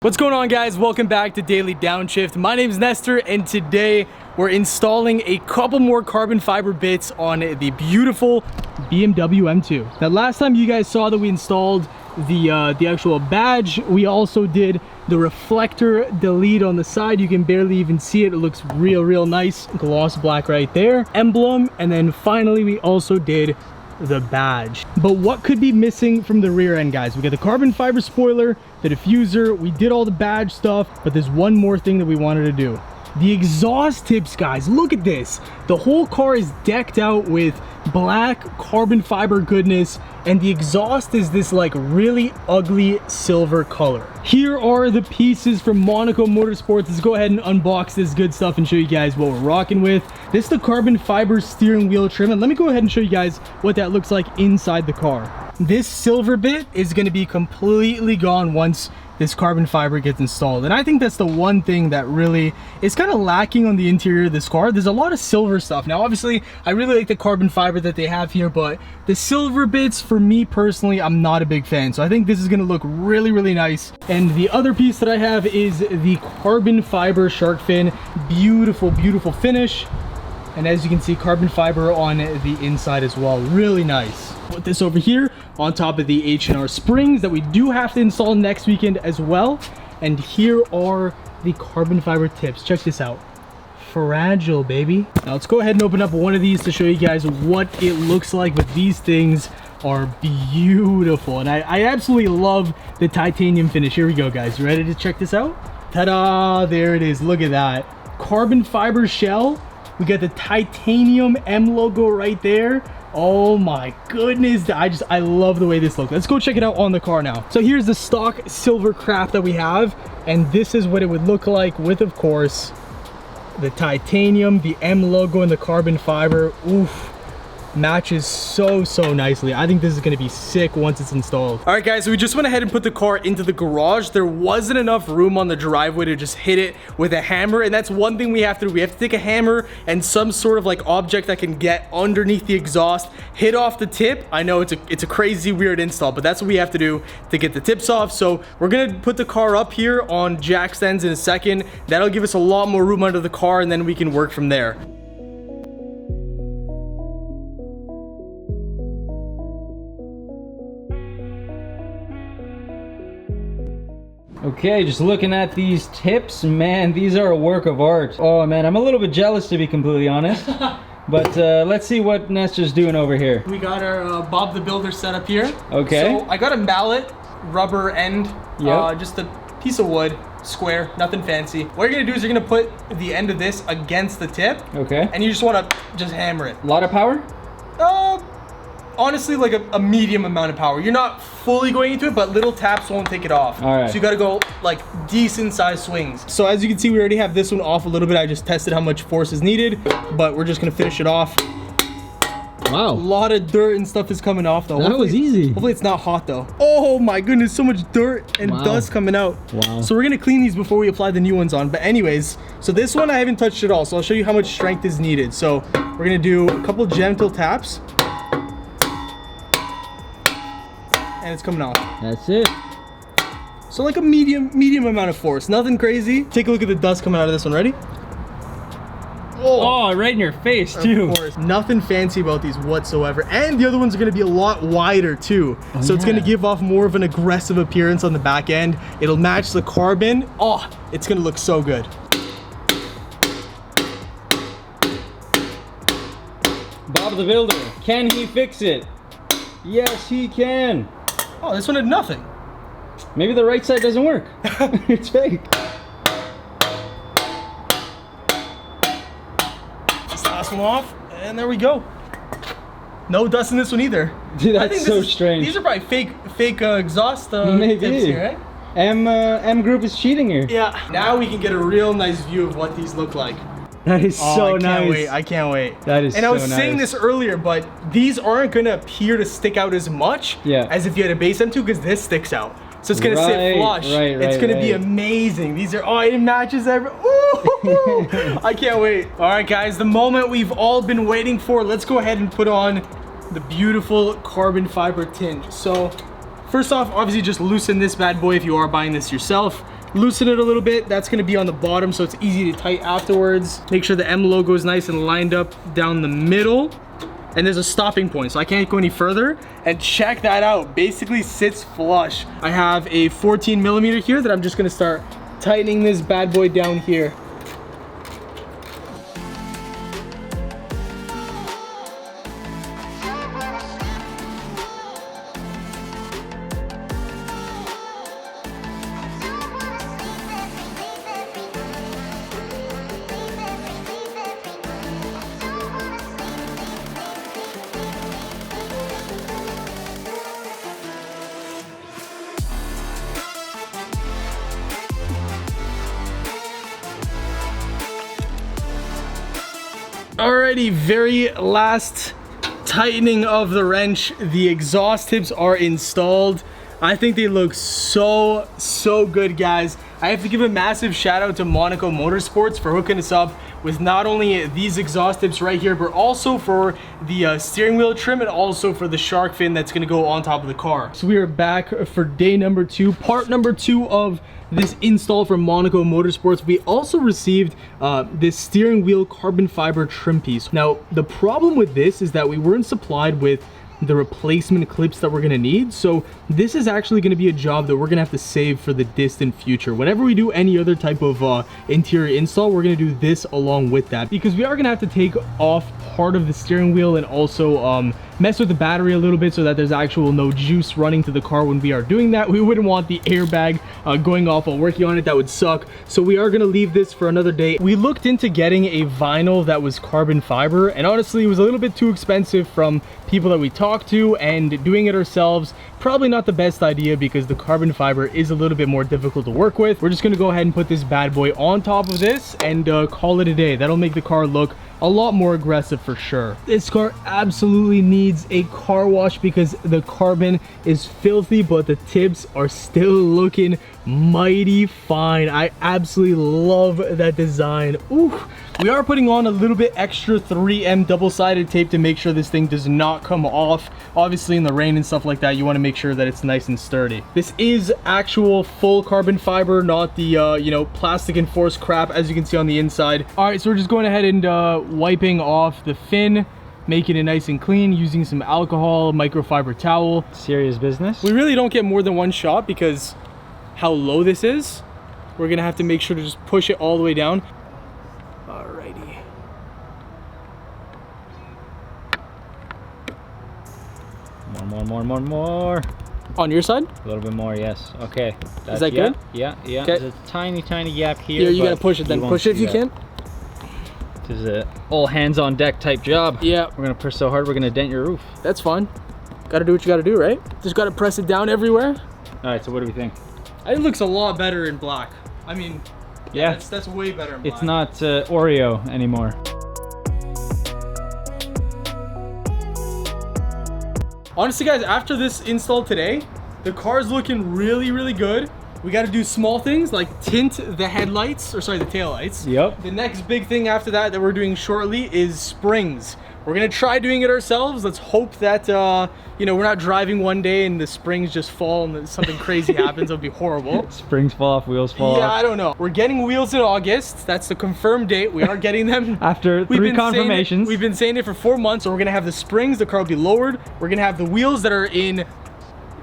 What's going on, guys? Welcome back to Daily Downshift. My name is Nestor, and today we're installing a couple more carbon fiber bits on the beautiful BMW M2. Now, last time you guys saw that we installed the actual badge, we also did the reflector delete on the side. You can barely even see it. It looks real nice, gloss black right there, emblem, and then finally we also did the badge. But what could be missing from the rear end, guys? We got the carbon fiber spoiler, the diffuser, we did all the badge stuff, but there's one more thing that we wanted to do. The exhaust tips, guys. Look at this. The whole car is decked out with black carbon fiber goodness, and the exhaust is this like really ugly silver color. Here are the pieces from Monaco Motorsports. Let's go ahead and unbox this good stuff and show you guys what we're rocking with. This is the carbon fiber steering wheel trim, and let me go ahead and show you guys what that looks like inside the car. This silver bit is going to be completely gone once this carbon fiber gets installed, and I think that's the one thing that really is kind of lacking on the interior of this car. There's a lot of silver stuff. Now obviously I really like the carbon fiber that they have here, but the silver bits, for me personally, I'm not a big fan. So I think this is going to look really nice. And the other piece that I have is the carbon fiber shark fin. Beautiful finish, and as you can see, carbon fiber on the inside as well. Really nice. Put this over here on top of the H&R springs that we do have to install next weekend as well. And here are the carbon fiber tips. Check this out. Fragile, baby. Now let's go ahead and open up one of these to show you guys what it looks like. But these things are beautiful, and I absolutely love the titanium finish. Here we go, guys. You ready to check this out? Ta-da! There it is. Look at that. Carbon fiber shell. We got the titanium M logo right there. Oh my goodness, I love the way this looks. Let's go check it out on the car now. So here's the stock silver craft that we have, and this is what it would look like with, of course, the titanium, the M logo, and the carbon fiber. Oof, matches so nicely. I think this is going to be sick once it's installed. All right, guys, so we just went ahead and put the car into the garage. There wasn't enough room on the driveway to just hit it with a hammer, and that's one thing we have to do. We have to take a hammer and some sort of like object that can get underneath the exhaust, hit off the tip. I know it's a crazy weird install, but that's what we have to do to get the tips off. So we're gonna put the car up here on jack stands in a second. That'll give us a lot more room under the car, and then we can work from there. Okay, just looking at these tips, man, these are a work of art. Oh man, I'm a little bit jealous, to be completely honest. But let's see what Nestor's doing over here. We got our Bob the Builder set up here. Okay. So I got a mallet, rubber end, just a piece of wood, square, nothing fancy. What you're gonna do is you're gonna put the end of this against the tip. Okay. And you just wanna just hammer it. A lot of power? Honestly, like a medium amount of power. You're not fully going into it, but little taps won't take it off. All right. So you gotta go like decent sized swings. So as you can see, we already have this one off a little bit. I just tested how much force is needed, but we're just gonna finish it off. Wow. A lot of dirt and stuff is coming off though. That was easy. Hopefully it's not hot though. Oh my goodness, so much dirt and dust coming out. Wow. So we're gonna clean these before we apply the new ones on. But anyways, so this one I haven't touched at all. So I'll show you how much strength is needed. So we're gonna do a couple gentle taps. And it's coming off. That's it. So like a medium amount of force. Nothing crazy. Take a look at the dust coming out of this one. Ready? Oh, right in your face too. Of course. Nothing fancy about these whatsoever. And the other ones are going to be a lot wider too. So it's going to give off more of an aggressive appearance on the back end. It'll match the carbon. Oh, it's going to look so good. Bob the Builder, can he fix it? Yes, he can. Oh, this one had nothing. Maybe the right side doesn't work. It's fake. This last one off, and there we go. No dust in this one either. Dude, that's so strange. These are probably fake exhaust tips here, right? M Group is cheating here. Yeah. Now we can get a real nice view of what these look like. That is so nice. I can't wait. That is so nice. And I was saying this earlier, but these aren't gonna appear to stick out as much as if you had a base M2, because this sticks out. So it's gonna sit flush. It's gonna be amazing. These are, it matches every, I can't wait. All right, guys, the moment we've all been waiting for. Let's go ahead and put on the beautiful carbon fiber tint. So first off, obviously just loosen this bad boy if you are buying this yourself. loosen it a little bit. That's gonna be on the bottom, so it's easy to tighten afterwards. Make sure the M logo is nice and lined up down the middle. And there's a stopping point, so I can't go any further. And check that out, basically sits flush. I have a 14 millimeter here that I'm just gonna start tightening this bad boy down here. Alrighty, very last tightening of the wrench. The exhaust tips are installed. I think they look so good, guys. I have to give a massive shout out to Monaco Motorsports for hooking us up with not only these exhaust tips right here, but also for the steering wheel trim and also for the shark fin that's gonna go on top of the car. So we are back for day number 2, part number 2 of this install from Monaco Motorsports. We also received this steering wheel carbon fiber trim piece. Now, the problem with this is that we weren't supplied with the replacement clips that we're gonna need, so this is actually gonna be a job that we're gonna have to save for the distant future. Whenever we do any other type of interior install, we're gonna do this along with that, because we are gonna have to take off part of the steering wheel and also mess with the battery a little bit so that there's actual no juice running to the car when we are doing that. We wouldn't want the airbag going off while working on it. That would suck. So we are gonna leave this for another day. We looked into getting a vinyl that was carbon fiber, and honestly, it was a little bit too expensive from people that we talked to, and doing it ourselves, probably not the best idea because the carbon fiber is a little bit more difficult to work with. We're just gonna go ahead and put this bad boy on top of this and call it a day. That'll make the car look a lot more aggressive for sure. This car absolutely needs a car wash because the carbon is filthy, but the tips are still looking mighty fine. I absolutely love that design. Ooh. We are putting on a little bit extra 3M double-sided tape to make sure this thing does not come off. Obviously in the rain and stuff like that, you want to make sure that it's nice and sturdy. This is actual full carbon fiber, not the you know, plastic enforced crap as you can see on the inside. All right, so we're just going ahead and wiping off the fin, making it nice and clean using some alcohol, microfiber towel. Serious business. We really don't get more than one shot because how low this is. We're gonna have to make sure to just push it all the way down. Alrighty. More. On your side? A little bit more, yes. Okay. Is that good? Yeah. Okay. There's a tiny gap here. Yeah, you gotta push it then. Push it if you can. This is a all hands on deck type job. Yeah. We're gonna push so hard we're gonna dent your roof. That's fine. Gotta do what you gotta do, right? Just gotta press it down everywhere. All right, so what do we think? It looks a lot better in black. I mean, yeah, that's way better in black. It's not Oreo anymore. Honestly, guys, after this install today, the car's looking really good. We got to do small things like tint the headlights, or sorry, the taillights. Yep. The next big thing after that we're doing shortly is springs. We're gonna try doing it ourselves. Let's hope that you know, we're not driving one day and the springs just fall and something crazy happens. It'll be horrible. Springs fall off, wheels fall off. Yeah, I don't know. We're getting wheels in August. That's the confirmed date. We are getting them. After 3 confirmations. We've been saying it for 4 months. So we're gonna have the springs. The car will be lowered. We're gonna have the wheels that are in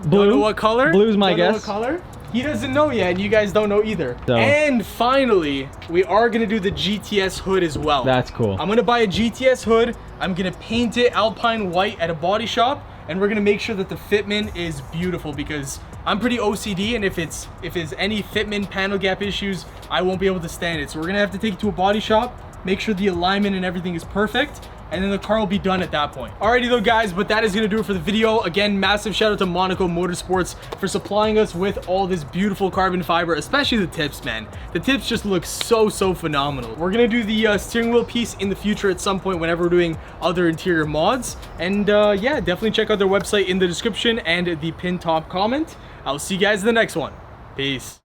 blue. Don't know what color. Blue's my guess. What color. He doesn't know yet, and you guys don't know either. So. And finally, we are gonna do the GTS hood as well. That's cool. I'm gonna buy a GTS hood. I'm gonna paint it Alpine white at a body shop, and we're gonna make sure that the fitment is beautiful because I'm pretty OCD, and if there's any fitment panel gap issues, I won't be able to stand it. So we're gonna have to take it to a body shop, make sure the alignment and everything is perfect, and then the car will be done at that point. Alrighty though, guys, but that is gonna do it for the video. Again, massive shout out to Monaco Motorsports for supplying us with all this beautiful carbon fiber, especially the tips, man. The tips just look so phenomenal. We're gonna do the steering wheel piece in the future at some point whenever we're doing other interior mods. And yeah, definitely check out their website in the description and the pinned top comment. I'll see you guys in the next one. Peace.